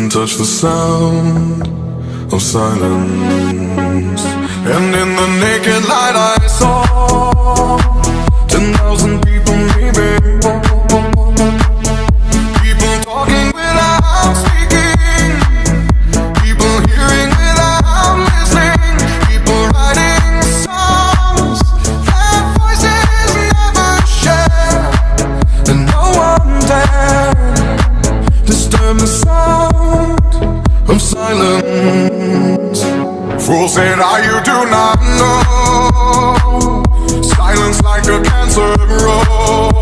can touch the sound of silence. And in the naked light I saw 10,000 people maybe. People talking without speaking, people hearing without listening, people writing songs that voices never share. And no one dared disturb the sound of silence. Fool said, you do not know. Silence like a cancer grows.